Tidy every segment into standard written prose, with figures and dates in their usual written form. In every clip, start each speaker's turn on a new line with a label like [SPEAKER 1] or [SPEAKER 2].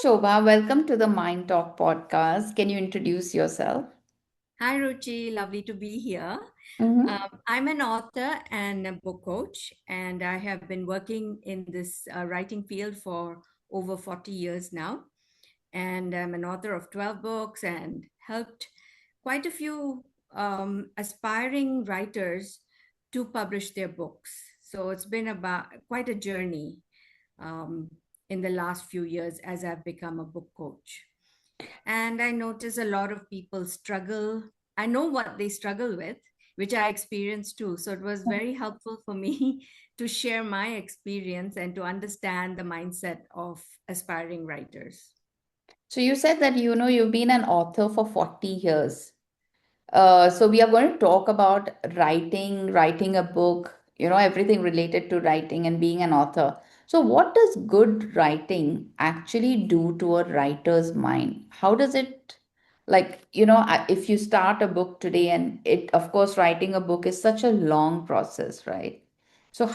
[SPEAKER 1] Shobha. Welcome to the Mind Talk podcast. Can you introduce yourself?
[SPEAKER 2] Hi, Ruchi. Lovely to be here.
[SPEAKER 1] Mm-hmm.
[SPEAKER 2] I'm an author and a book coach, and I have been working in this writing field for over 40 years now. And I'm an author of 12 books and helped quite a few aspiring writers to publish their books. So it's been about quite a journey um, in the last few years as I've become a book coach. And I notice a lot of people struggle. I know what they struggle with, which I experienced too. So it was very helpful for me to share my experience and to understand the mindset of aspiring writers.
[SPEAKER 1] So you said that you've been an author for 40 years. So we are going to talk about writing a book, everything related to writing and being an author. So what does good writing actually do to a writer's mind? How does it, if you start a book today and of course, writing a book is such a long process, right? So
[SPEAKER 2] True.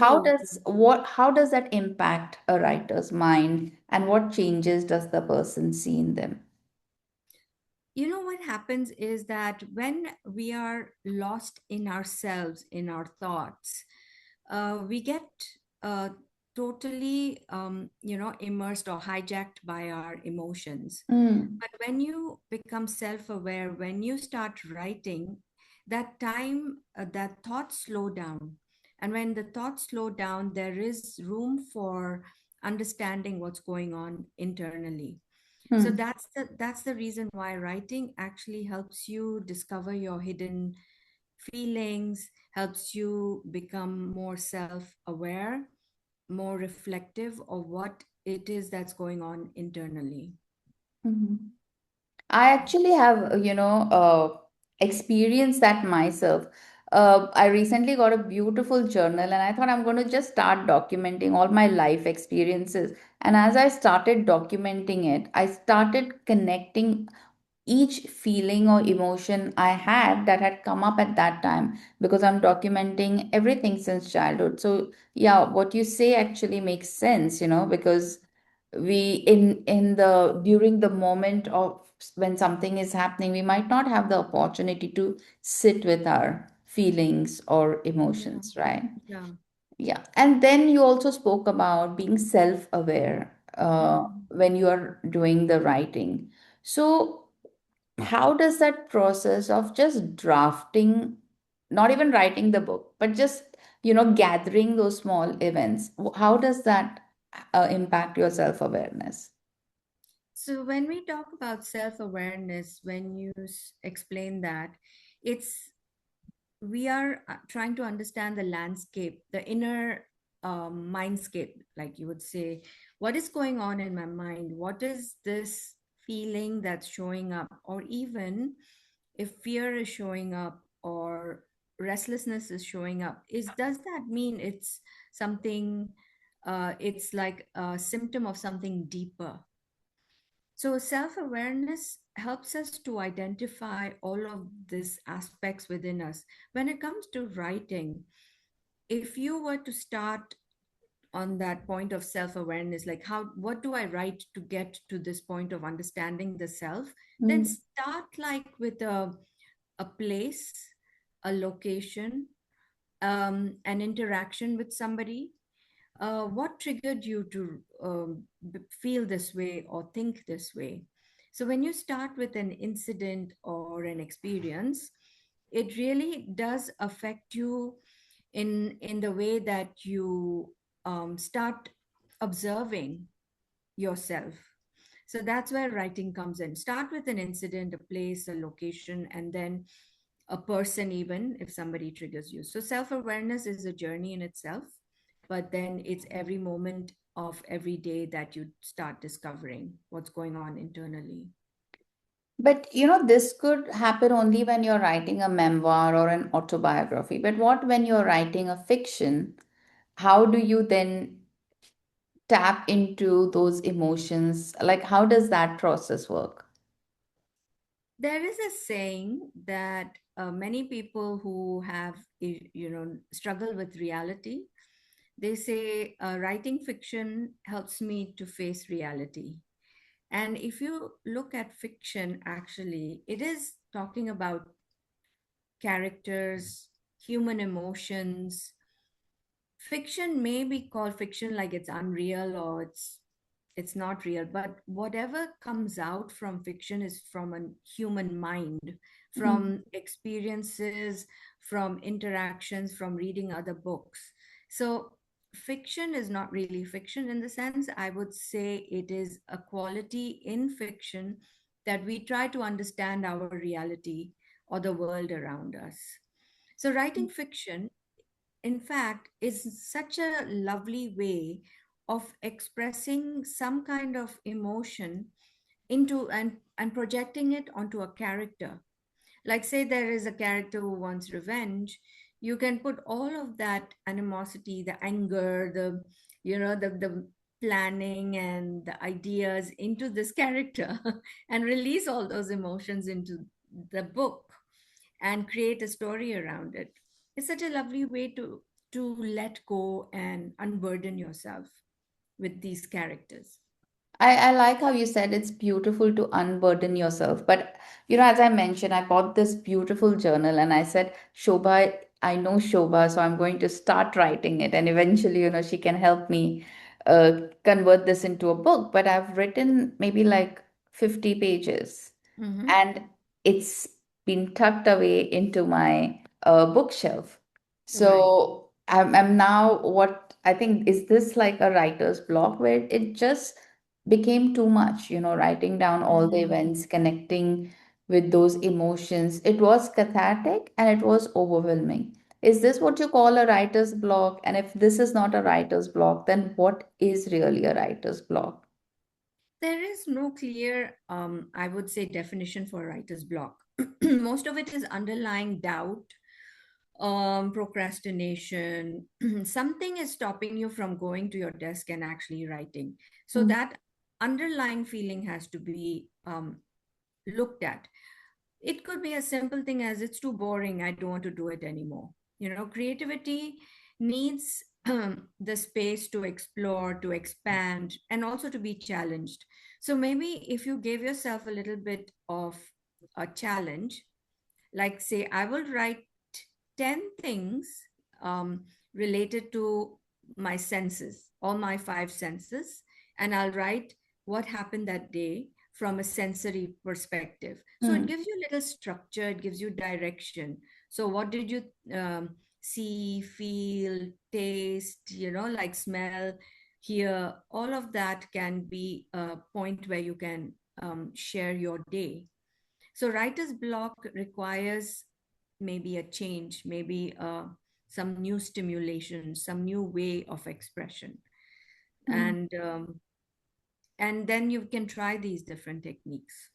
[SPEAKER 1] how does that impact a writer's mind and what changes does the person see in them?
[SPEAKER 2] You know what happens is that when we are lost in ourselves, in our thoughts, we get uh, totally, immersed or hijacked by our emotions.
[SPEAKER 1] Mm,
[SPEAKER 2] But when you become self aware, when you start writing, that time, that thoughts slow down. And when the thoughts slow down, there is room for understanding what's going on internally. So
[SPEAKER 1] mm,
[SPEAKER 2] that's the reason why writing actually helps you discover your hidden feelings, helps you become more self-aware, more reflective of what it is that's going on internally.
[SPEAKER 1] mhm. I actually have, experienced that myself. I recently got a beautiful journal and I thought I'm going to just start documenting all my life experiences. And as I started documenting it, I started connecting each feeling or emotion I had that had come up at that time because I'm documenting everything since childhood. So, yeah, what you say actually makes sense, because we in the during the moment of when something is happening, we might not have the opportunity to sit with our feelings or
[SPEAKER 2] Yeah,
[SPEAKER 1] emotions, right?
[SPEAKER 2] yeah.
[SPEAKER 1] Yeah. And then you also spoke about being self-aware
[SPEAKER 2] Mhm.
[SPEAKER 1] when you are doing the writing. So how does that process of just drafting, not even writing the book, but just, gathering those small events, how does that impact your self-awareness?
[SPEAKER 2] So when we talk about self-awareness, when you explain that, it's we are trying to understand the landscape, the inner mindscape, like you would say, what is going on in my mind? What is this feeling that's showing up? Or even if fear is showing up or restlessness is showing up, does that mean it's something, it's like a symptom of something deeper? So, self awareness helps us to identify all of these aspects within us. When it comes to writing, if you were to start on that point of self awareness, like what do I write to get to this point of understanding the self, then
[SPEAKER 1] Mm,
[SPEAKER 2] start like with a place, a location, an interaction with somebody. What triggered you to feel this way or think this way? So, when you start with an incident or an experience, it really does affect you in the way that you start observing yourself. So that's where writing comes in. Start with an incident, a place, a location, and then a person, even if somebody triggers you. So self awareness is a journey in itself, but then it's every moment of every day that you start discovering what's going on internally.
[SPEAKER 1] but this could happen only when you're writing a memoir or an autobiography. But what when you're writing a fiction? How do you then tap into those emotions? Like, how does that process work?
[SPEAKER 2] There is a saying that many people who have, struggle with reality, they say writing fiction helps me to face reality. And if you look at fiction, actually, it is talking about characters, human emotions. Fiction may be called fiction like it's unreal or it's not real, but whatever comes out from fiction is from a human mind,
[SPEAKER 1] Mm.
[SPEAKER 2] from experiences, from interactions, from reading other books. So fiction is not really fiction. In the sense, I would say it is a quality in fiction that we try to understand our reality or the world around us. So writing fiction, in fact, is such a lovely way of expressing some kind of emotion into and projecting it onto a character. Like, say there is a character who wants revenge, you can put all of that animosity, the anger, the planning and the ideas into this character and release all those emotions into the book and create a story around it. It's such a lovely way to let go and unburden yourself with these characters.
[SPEAKER 1] I like how you said it's beautiful to unburden yourself. But, as I mentioned, I bought this beautiful journal and I said, Shobha, I know Shobha, so I'm going to start writing it. And eventually, she can help me convert this into a book. But I've written maybe like 50 pages
[SPEAKER 2] Mm-hmm.
[SPEAKER 1] and it's been tucked away into my bookshelf.
[SPEAKER 2] Right.
[SPEAKER 1] So I'm now what I think is this like a writer's block where it just became too much, writing down all the
[SPEAKER 2] Mm.
[SPEAKER 1] events, connecting with those emotions. It was cathartic and it was overwhelming. Is this what you call a writer's block? And if this is not a writer's block, then what is really a writer's block?
[SPEAKER 2] There is no clear, I would say, definition for writer's block. Most of it is underlying doubt, procrastination. Something is stopping you from going to your desk and actually writing. So
[SPEAKER 1] Mm,
[SPEAKER 2] that underlying feeling has to be looked at. It could be a simple thing as it's too boring, I don't want to do it anymore. Creativity needs the space to explore, to expand, and also to be challenged. So maybe if you gave yourself a little bit of a challenge, like, say, I will write 10 things um, related to my senses, all my five senses, and I'll write what happened that day from a sensory perspective. So it
[SPEAKER 1] mm,
[SPEAKER 2] gives you a little structure, it gives you direction. So what did you see, feel, taste, like smell, hear? All of that can be a point where you can share your day. So writer's block requires maybe a change, maybe some new stimulation, some new way of expression,
[SPEAKER 1] mm,
[SPEAKER 2] and then you can try these different techniques.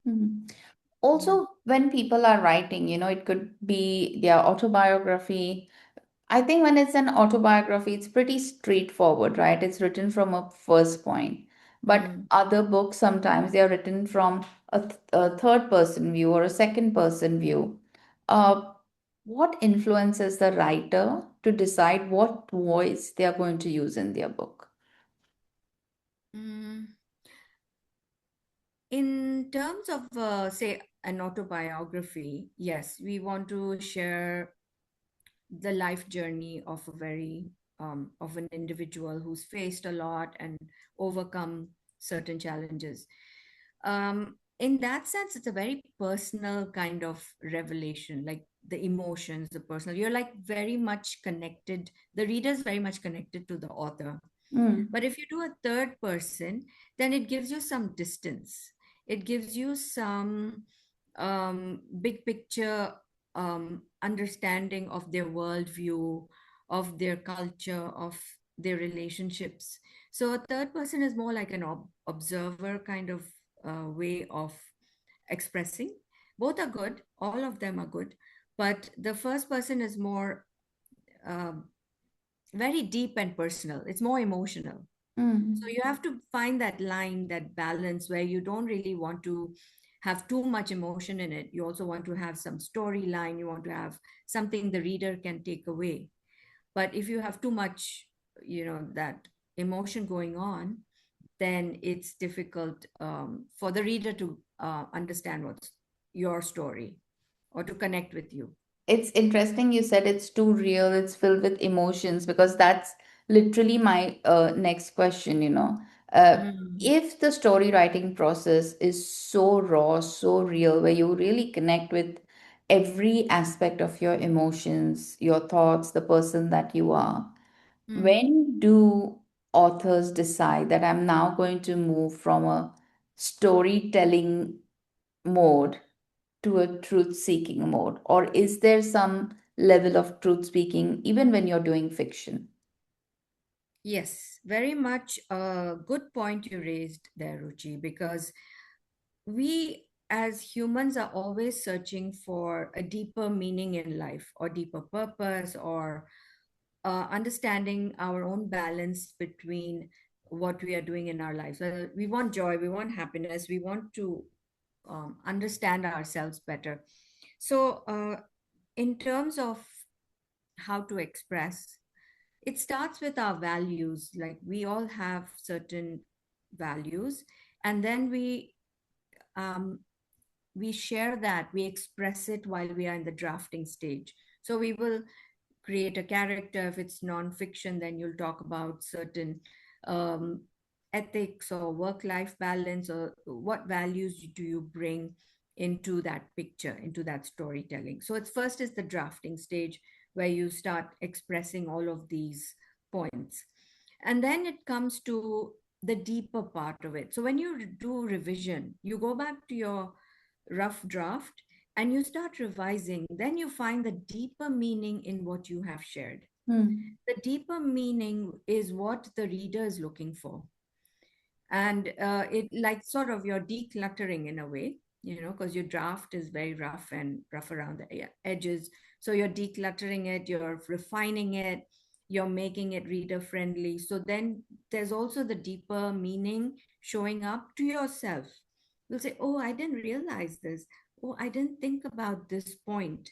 [SPEAKER 1] mm.
[SPEAKER 2] Yeah.
[SPEAKER 1] Also, when people are writing, it could be their autobiography. I think when it's an autobiography, it's pretty straightforward, right? It's written from a first point. But
[SPEAKER 2] Mm.
[SPEAKER 1] other books, sometimes they are written from a third person view or a second person view. Uh, what influences the writer to decide what voice they are going to use in their book?
[SPEAKER 2] Mm. In terms of, say, an autobiography, yes, we want to share the life journey of a very of an individual who's faced a lot and overcome certain challenges. In that sense, it's a very personal kind of revelation, like the emotions, the personal. You're like very much connected. The reader is very much connected to the author.
[SPEAKER 1] Mm,
[SPEAKER 2] But if you do a third person, then it gives you some distance. It gives you some big picture understanding of their worldview, of their culture, of their relationships. So a third person is more like an observer kind of way of expressing. Both are good, all of them are good, but the first person is more um, very deep and personal, it's more emotional. So
[SPEAKER 1] mm,
[SPEAKER 2] you have to find that line, that balance where you don't really want to have too much emotion in it. You also want to have some storyline. You want to have something the reader can take away. But if you have too much, that emotion going on, then it's difficult for the reader to understand what's your story or to connect with you.
[SPEAKER 1] It's interesting you said it's too real, it's filled with emotions, because that's literally my next question, you know. Uh,
[SPEAKER 2] Mm,
[SPEAKER 1] if the story writing process is so raw, so real, where you really connect with every aspect of your emotions, your thoughts, the person that you are,
[SPEAKER 2] mm.
[SPEAKER 1] when do authors decide that I'm now going to move from a storytelling mode to a truth seeking mode? Or is there some level of truth speaking even when you're doing fiction?
[SPEAKER 2] Yes, very much a good point you raised there, Ruchi, because we as humans are always searching for a deeper meaning in life or deeper purpose or understanding our own balance between what we are doing in our lives. We want joy, we want happiness, we want to understand ourselves better. So, in terms of how to express, it starts with our values. Like we all have certain values, and then um, we share that, we express it while we are in the drafting stage. So we will create a character. If it's non-fiction, then you'll talk about certain um, ethics or work-life balance, or what values do you bring into that picture, into that storytelling. So it's first is the drafting stage where you start expressing all of these points. And then it comes to the deeper part of it. So when you do revision, you go back to your rough draft and you start revising, then you find the deeper meaning in what you have shared.
[SPEAKER 1] Hmm.
[SPEAKER 2] The deeper meaning is what the reader is looking for. And it like sort of you're decluttering in a way, you know, because your draft is very rough and rough around the edges. So you're decluttering it, you're refining it, you're making it reader friendly. So then there's also the deeper meaning showing up to yourself. You'll say, oh, I didn't realize this. Oh, I didn't think about this point,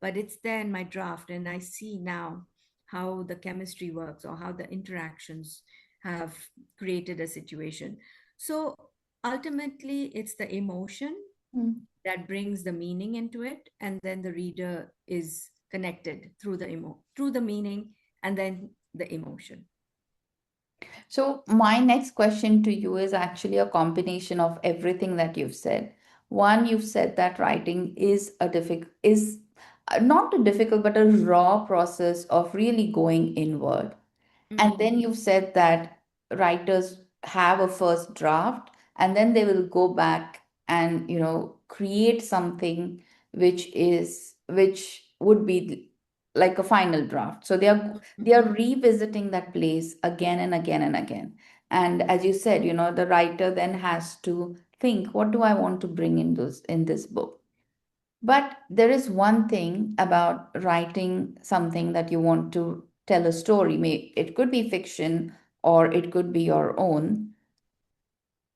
[SPEAKER 2] but it's there in my draft and I see now how the chemistry works or how the interactions have created a situation. So ultimately, it's the emotion
[SPEAKER 1] Hmm.
[SPEAKER 2] that brings the meaning into it, and then the reader is connected through through the meaning and then the emotion.
[SPEAKER 1] So, my next question to you is actually a combination of everything that you've said. One, you've said that writing is a difficult, is not a difficult, but a raw process of really going inward. And
[SPEAKER 2] Mm,
[SPEAKER 1] then you've said that writers have a first draft and then they will go back and, you know, create something which would be like a final draft. So they are
[SPEAKER 2] mhm.
[SPEAKER 1] revisiting that place again and again and again. And as you said, you know, the writer then has to think, what do I want to bring in this book? But there is one thing about writing something that you want to tell a story. It could be fiction or it could be your own.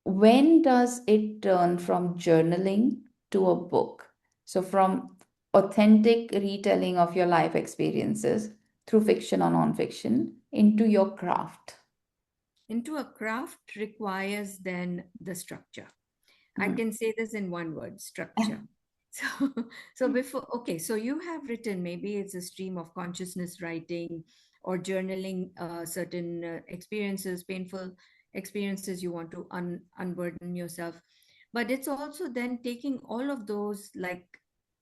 [SPEAKER 1] When does it turn from journaling to a book? So, from authentic retelling of your life experiences through fiction or nonfiction into your craft.
[SPEAKER 2] Into a craft requires then the structure. I
[SPEAKER 1] Hmm.
[SPEAKER 2] can say this in one word, structure. So, so before, okay, so you have written, maybe it's a stream of consciousness writing or journaling certain experiences, painful experiences you want to unburden yourself. But it's also then taking all of those like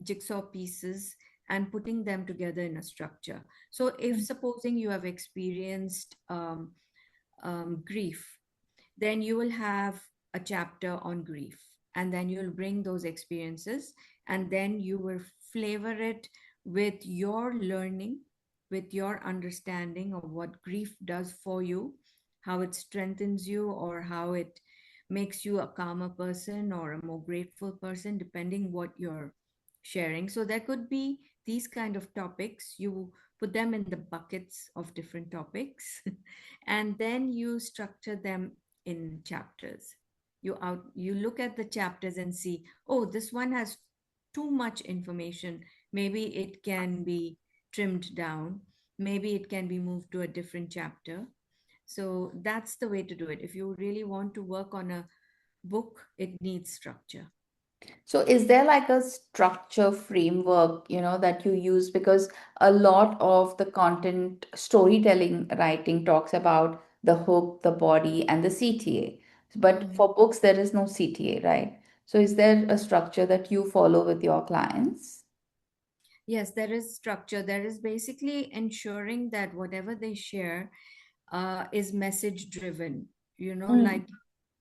[SPEAKER 2] jigsaw pieces and putting them together in a structure. So if supposing you have experienced grief, then you will have a chapter on grief, and then you'll bring those experiences and then you will flavor it with your learning, with your understanding of what grief does for you, how it strengthens you or how it makes you a calmer person or a more grateful person, depending what you're sharing. So there could be these kind of topics. You put them in the buckets of different topics and then you structure them in chapters. You look at the chapters and see, oh, this one has too much information, maybe it can be trimmed down, maybe it can be moved to a different chapter. So that's the way to do it. If you really want to work on a book, it needs structure.
[SPEAKER 1] So is there like a structure framework, that you use? Because a lot of the content storytelling writing talks about the hook, the body, and the CTA. But
[SPEAKER 2] Mhm.
[SPEAKER 1] for books, there is no CTA, right? So is there a structure that you follow with your clients?
[SPEAKER 2] Yes, there is structure. There is basically ensuring that whatever they share is message driven.
[SPEAKER 1] Mm,
[SPEAKER 2] Like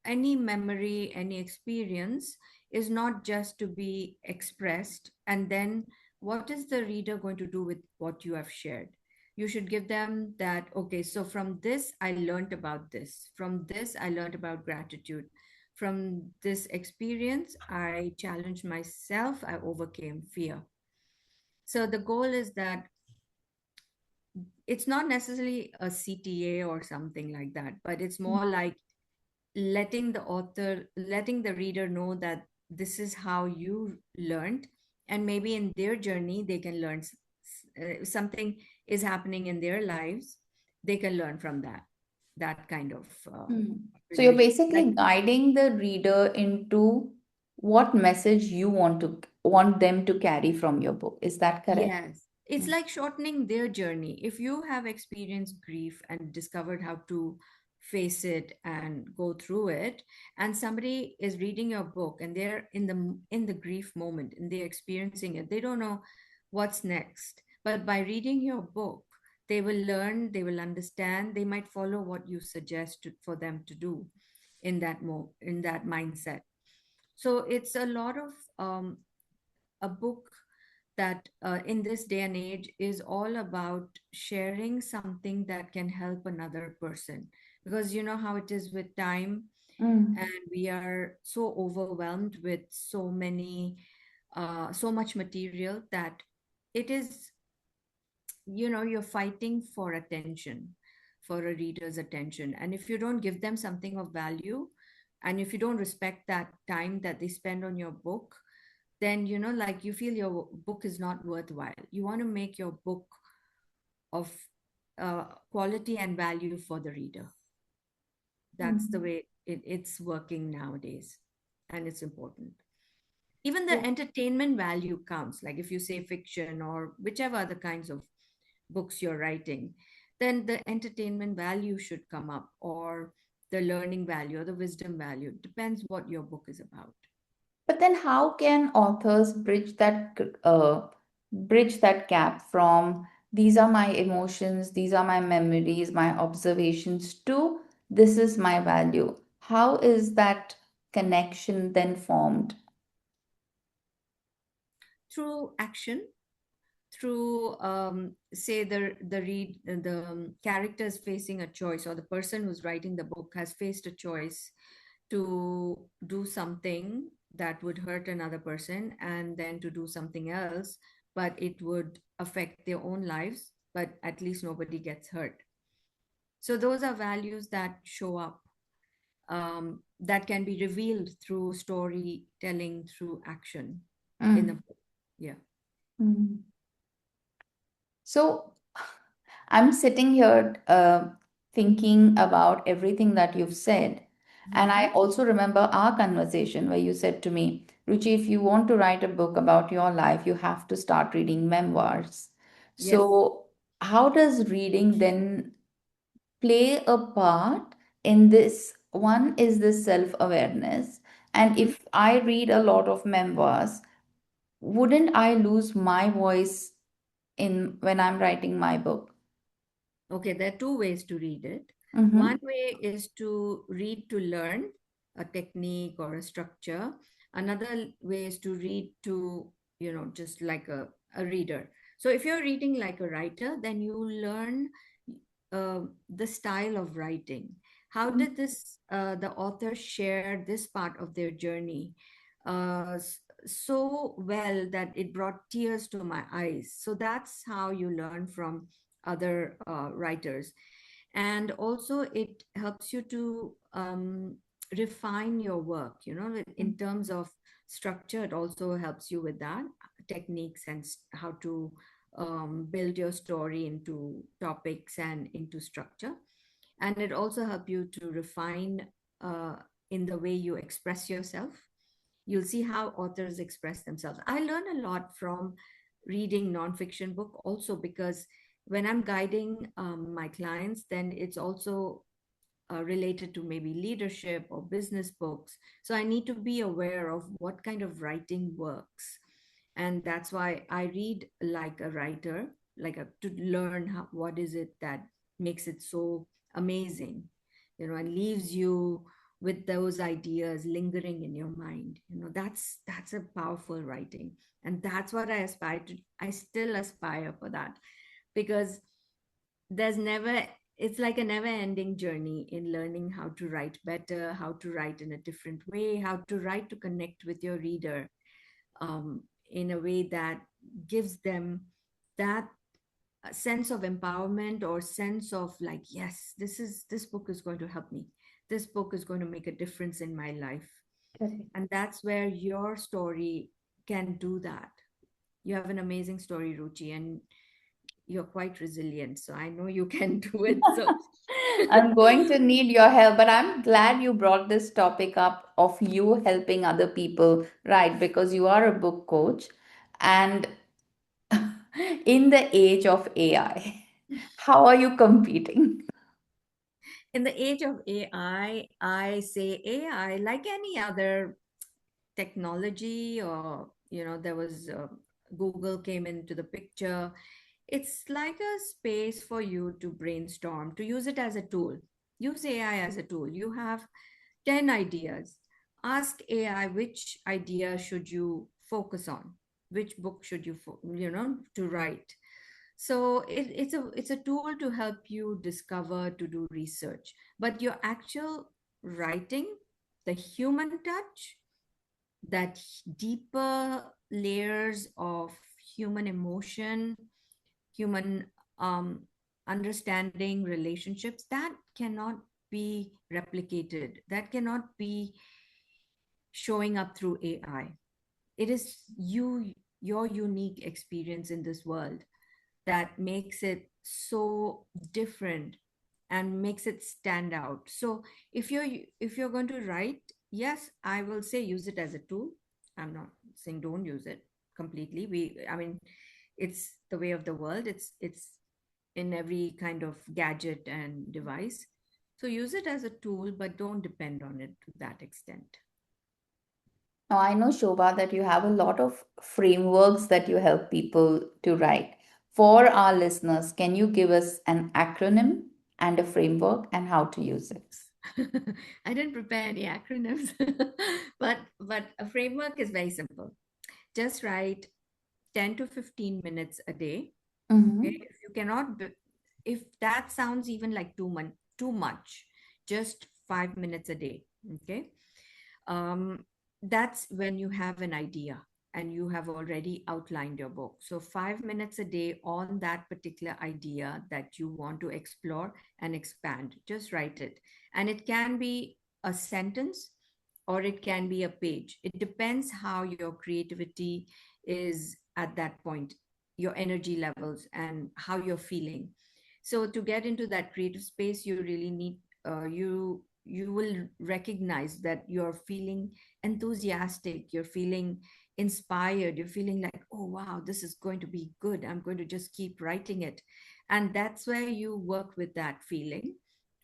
[SPEAKER 2] any memory, any experience is not just to be expressed, and then what is the reader going to do with what you have shared? You should give them that, okay, so from this, I learned about this. From this, I learned about gratitude. From this experience, I challenged myself, I overcame fear. So the goal is that it's not necessarily a CTA or something like that, but it's more like letting the reader know that this is how you learned, and maybe in their journey they can learn something is happening in their lives, they can learn from that kind of
[SPEAKER 1] mm. So you're
[SPEAKER 2] relation.
[SPEAKER 1] basically
[SPEAKER 2] Like,
[SPEAKER 1] guiding the reader into what message you want them to carry from your book. Is that correct?
[SPEAKER 2] yes, it's like shortening their journey. If you have experienced grief and discovered how to face it and go through it, and somebody is reading your book and they're in the grief moment and they're experiencing it, they don't know what's next. But by reading your book, they will learn, they will understand, they might follow what you suggest for them to do in that mindset. So it's a lot of a book that in this day and age is all about sharing something that can help another person, because you know how it is with time,
[SPEAKER 1] Mm,
[SPEAKER 2] and we are so overwhelmed with so much material that it is, you're fighting for attention, for a reader's attention, and if you don't give them something of value, and if you don't respect that time that they spend on your book, then like you feel your book is not worthwhile. You want to make your book of quality and value for the reader. That's the
[SPEAKER 1] mm.
[SPEAKER 2] way it's working nowadays, and it's important. Even the
[SPEAKER 1] Yeah.
[SPEAKER 2] entertainment value counts, like if you say fiction or whichever other kinds of books you're writing, then the entertainment value should come up, or the learning value or the wisdom value, depends what your book is about.
[SPEAKER 1] But then how can authors bridge that gap from these are my emotions, these are my memories, my observations to this is my value? How is that connection then formed?
[SPEAKER 2] Through action, through say the character is facing a choice, or the person who's writing the book has faced a choice to do something that would hurt another person, and then to do something else but it would affect their own lives, but at least nobody gets hurt. So those are values that show up, that can be revealed through storytelling, through action in a
[SPEAKER 1] Mm,
[SPEAKER 2] book. Yeah.
[SPEAKER 1] mm. So I'm sitting here thinking about everything that you've said. And I
[SPEAKER 2] Hmm.
[SPEAKER 1] also remember our conversation where you said to me, Ruchi, if you want to write a book about your life, you have to start reading memoirs.
[SPEAKER 2] Yes.
[SPEAKER 1] So, how does reading then play a part in this? One is this self awareness. And
[SPEAKER 2] Hmm.
[SPEAKER 1] if I read a lot of memoirs, wouldn't I lose my voice in when I'm writing my book?
[SPEAKER 2] Okay, there are two ways to read it. One
[SPEAKER 1] Mm-hmm.
[SPEAKER 2] way is to read to learn a technique or a structure. Another way is to read to, just like a reader. So if you're reading like a writer, then you learn the style of writing. How did the author share this part of their journey so well that it brought tears to my eyes? So that's how you learn from other writers. And also it helps you to refine your work, in terms of structure. It also helps you with that techniques and how to build your story into topics and into structure. And it also help you to refine in the way you express yourself. You'll see how authors express themselves. I learn a lot from reading nonfiction book also, because when I'm guiding my clients, then it's also related to maybe leadership or business books. So I need to be aware of what kind of writing works. And that's why I read like a writer, to learn what is it that makes it so amazing, and leaves you with those ideas lingering in your mind. That's a powerful writing. And that's what I aspire to. I still aspire for that, because there's never it's like a never ending journey in learning how to write better, how to write in a different way, how to write to connect with your reader, in a way that gives them that sense of empowerment, or sense of like, yes, this book is going to help me, this book is going to make a difference in my life.
[SPEAKER 1] Correct.
[SPEAKER 2] And that's where your story can do that. You have an amazing story, Ruchi, and you're quite resilient, so I know you can do it. So
[SPEAKER 1] I'm going to need your help, but I'm glad you brought this topic up of you helping other people, right? Because you are a book coach. And in the age of AI, how are you competing?
[SPEAKER 2] in the age of I say AI, like any other technology, or there was Google came into the picture. It's like a space for you to brainstorm, to use it as a tool. Use AI as a tool. You have 10 ideas. Ask AI, which idea should you focus on, which book should you to write. So it's a tool to help you discover, to do research. But your actual writing, the human touch, that deeper layers of human emotion, human understanding, relationships, that cannot be replicated, that cannot be showing up through AI. It is your unique experience in this world that makes it so different and makes it stand out. So if you're going to write, yes, I will say use it as a tool. I'm not saying don't use it completely. I mean, it's the way of the world. It's in every kind of gadget and device. So use it as a tool, but don't depend on it to that extent.
[SPEAKER 1] Now, I know, Shobha, that you have a lot of frameworks that you help people to write. For our listeners, can you give us an acronym and a framework and how to use it?
[SPEAKER 2] I didn't prepare any acronyms, but a framework is very simple. Just write 10 to 15 minutes a day. Okay,
[SPEAKER 1] Mm-hmm.
[SPEAKER 2] if you cannot, if that sounds even like too much, just 5 minutes a day. Okay, that's when you have an idea and you have already outlined your book. So 5 minutes a day on that particular idea that you want to explore and expand, just write it. And it can be a sentence or it can be a page. It depends how your creativity is at that point, your energy levels, and how you're feeling. So to get into that creative space, you really need you will recognize that you're feeling enthusiastic, you're feeling inspired, you're feeling like, oh wow, this is going to be good, I'm going to just keep writing it. And that's where you work with that feeling.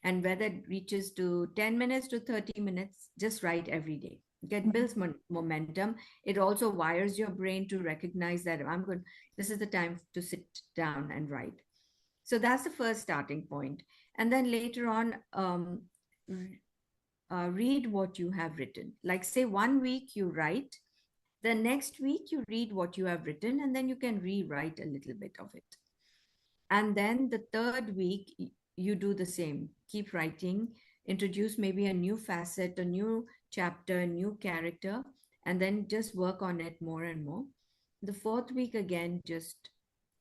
[SPEAKER 2] And whether it reaches to 10 minutes to 30 minutes, just write every day. Get builds momentum. It also wires your brain to recognize that I'm good, this is the time to sit down and write. So that's the first starting point. And then later on, read what you have written. Like, say, 1 week you write, the next week you read what you have written, and then you can rewrite a little bit of it. And then the third week, you do the same. Keep writing, introduce maybe a new facet, a new chapter, a new character, and then just work on it more and more. The fourth week, again, just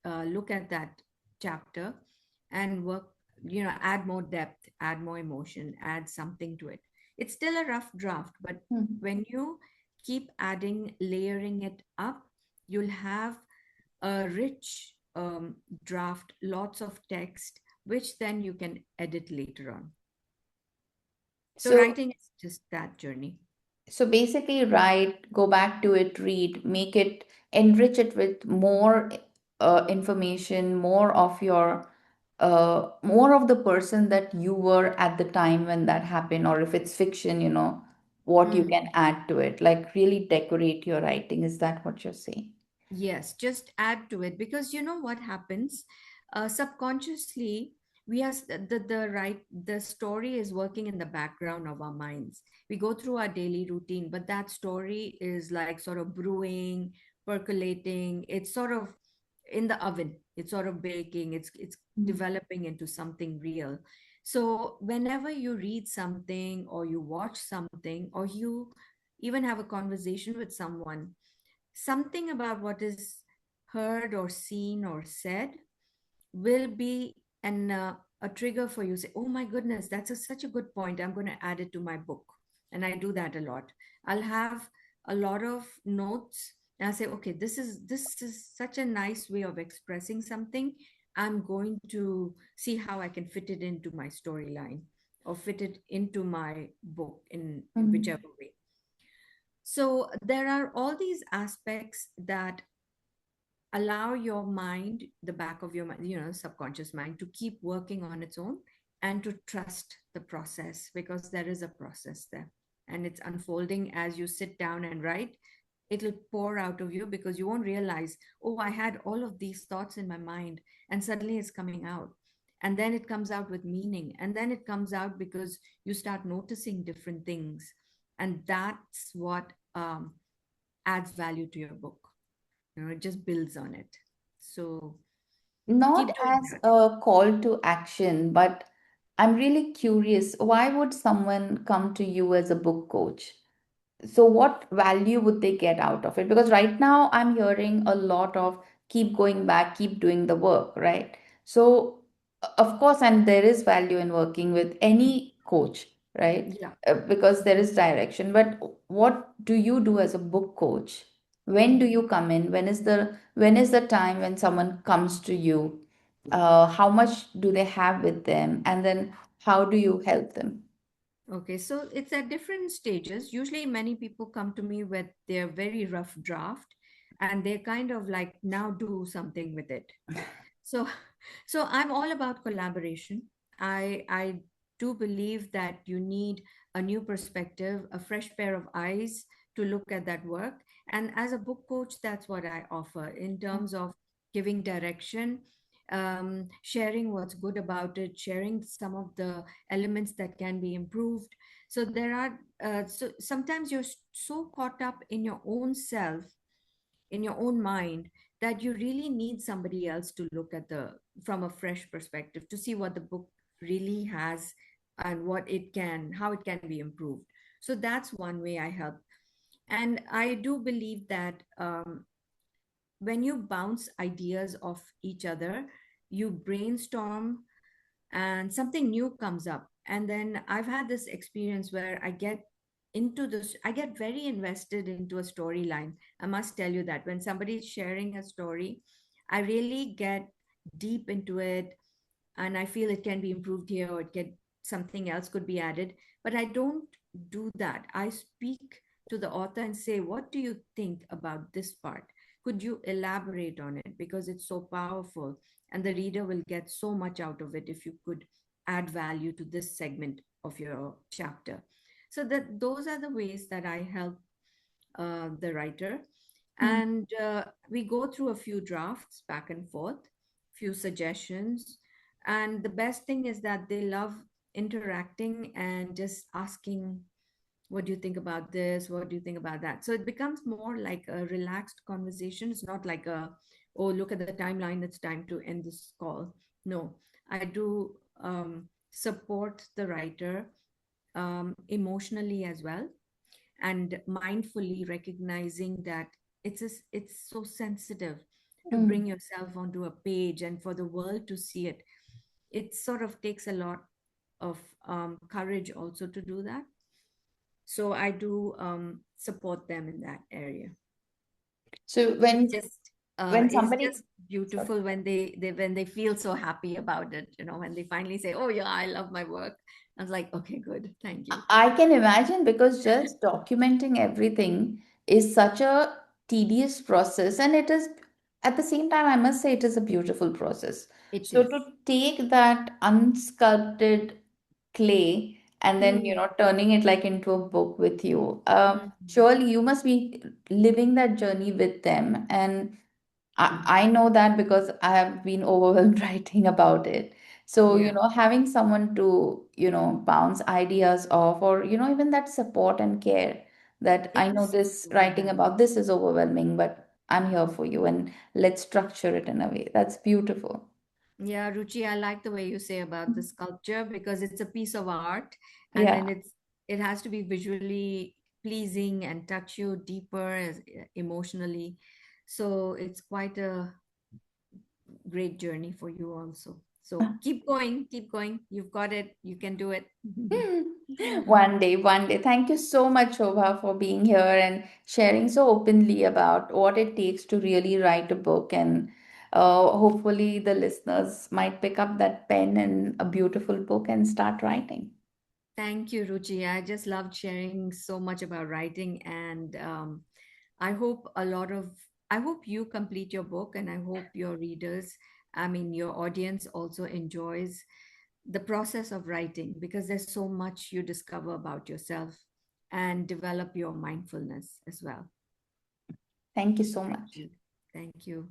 [SPEAKER 2] look at that chapter and work, add more depth, add more emotion, add something to it. It's still a rough draft, but
[SPEAKER 1] Mhm.
[SPEAKER 2] when you keep adding, layering it up, you'll have a rich draft, lots of text, which then you can edit later on. So
[SPEAKER 1] So
[SPEAKER 2] writing is just that journey.
[SPEAKER 1] So basically, write, go back to it, read, make it, enrich it with more information, more of the person that you were at the time when that happened, or if it's fiction, what you
[SPEAKER 2] Mm.
[SPEAKER 1] can add to it, like really decorate your writing. Is that what you're saying?
[SPEAKER 2] Yes, just add to it because you know what happens? Subconsciously, we are the story is working in the background of our minds. We go through our daily routine, but that story is like sort of brewing, percolating. It's sort of in the oven. It's sort of baking. It's
[SPEAKER 1] Mm.
[SPEAKER 2] developing into something real. So whenever you read something or you watch something or you even have a conversation with someone, something about what is heard or seen or said will be a trigger for you. Say, oh my goodness, that's such a good point, I'm going to add it to my book. And I do that a lot. I'll have a lot of notes and I'll say, okay, this is such a nice way of expressing something. I'm going to see how I can fit it into my storyline or fit it into my book in
[SPEAKER 1] Mm.
[SPEAKER 2] whichever way. So there are all these aspects that allow your mind, the back of your mind, subconscious mind, to keep working on its own and to trust the process because there is a process there and it's unfolding as you sit down and write. It'll pour out of you because you won't realize, oh, I had all of these thoughts in my mind and suddenly it's coming out. And then it comes out with meaning. And then it comes out because you start noticing different things. And that's what adds value to your book. It just builds on it. So
[SPEAKER 1] Not
[SPEAKER 2] keep doing
[SPEAKER 1] as
[SPEAKER 2] that.
[SPEAKER 1] a call to action, but I'm really curious, why would someone come to you as a book coach? So what value would they get out of it? Because right now I'm hearing a lot of keep going back, keep doing the work, right? So of course, and there is value in working with any coach, right?
[SPEAKER 2] Yeah.
[SPEAKER 1] Because there is direction. But what do you do as a book coach? When do you come in? When is the time when someone comes to you? How much do they have with them? And then how do you help them?
[SPEAKER 2] Okay. So it's at different stages. Usually, many people come to me with their very rough draft and they kind of like now do something with it. So, so I'm all about collaboration. I do believe that you need a new perspective, a fresh pair of eyes to look at that work. And as a book coach, that's what I offer in terms of giving direction, sharing what's good about it, sharing some of the elements that can be improved. So there are so sometimes you're so caught up in your own self, in your own mind, that you really need somebody else to look at the from a fresh perspective to see what the book really has and what it can, how it can be improved. So that's one way I help. And I do believe that when you bounce ideas off each other, you brainstorm and something new comes up. And then I've had this experience where I get very invested into a storyline. I must tell you that when somebody is sharing a story, I really get deep into it and I feel it can be improved here or it can something else could be added. But I don't do that. I speak to the author and say, what do you think about this part? Could you elaborate on it? Because it's so powerful and the reader will get so much out of it if you could add value to this segment of your chapter. So that those are the ways that I help the writer.
[SPEAKER 1] Hmm.
[SPEAKER 2] And we go through a few drafts back and forth, few suggestions. And the best thing is that they love interacting and just asking, what do you think about this? What do you think about that? So it becomes more like a relaxed conversation. It's not like oh, look at the timeline, it's time to end this call. No, I do support the writer emotionally as well and mindfully recognizing that it's so sensitive to bring
[SPEAKER 1] Hmm.
[SPEAKER 2] yourself onto a page and for the world to see it. It sort of takes a lot of courage also to do that. So I do support them in that area.
[SPEAKER 1] So
[SPEAKER 2] It's
[SPEAKER 1] when
[SPEAKER 2] just
[SPEAKER 1] When
[SPEAKER 2] it's
[SPEAKER 1] somebody,
[SPEAKER 2] just beautiful when they when they feel so happy about it, you know, when they finally say, oh yeah, I love my work. I was like, okay, good, thank you.
[SPEAKER 1] I can imagine, because just documenting everything is such a tedious process, and it is at the same time, I must say, it is a beautiful process.
[SPEAKER 2] It
[SPEAKER 1] So
[SPEAKER 2] is.
[SPEAKER 1] to take that unsculpted clay and then,
[SPEAKER 2] Mm,
[SPEAKER 1] turning it like into a book with you,
[SPEAKER 2] mm,
[SPEAKER 1] surely you must be living that journey with them. And I know that because I have been overwhelmed writing about it. So,
[SPEAKER 2] yeah,
[SPEAKER 1] having someone to, bounce ideas off, or, even that support and care, that
[SPEAKER 2] it
[SPEAKER 1] I know
[SPEAKER 2] is
[SPEAKER 1] this
[SPEAKER 2] really
[SPEAKER 1] writing
[SPEAKER 2] nice.
[SPEAKER 1] about this is overwhelming, but I'm here for you, and let's structure it in a way. That's beautiful.
[SPEAKER 2] Yeah, Ruchi, I like the way you say about the sculpture because it's a piece of art, and
[SPEAKER 1] Yeah.
[SPEAKER 2] then it has to be visually pleasing and touch you deeper emotionally. So it's quite a great journey for you also. So keep going, keep going. You've got it. You can do it.
[SPEAKER 1] One day, one day. Thank you so much, Shobha, for being here and sharing so openly about what it takes to really write a book. And hopefully, the listeners might pick up that pen and a beautiful book and start writing.
[SPEAKER 2] Thank you, Ruchi. I just loved sharing so much about writing, and I hope I hope you complete your book, and I hope your readers, I mean, your audience also enjoys the process of writing because there's so much you discover about yourself and develop your mindfulness as well.
[SPEAKER 1] Thank you so
[SPEAKER 2] Thank
[SPEAKER 1] much.
[SPEAKER 2] you. Thank you.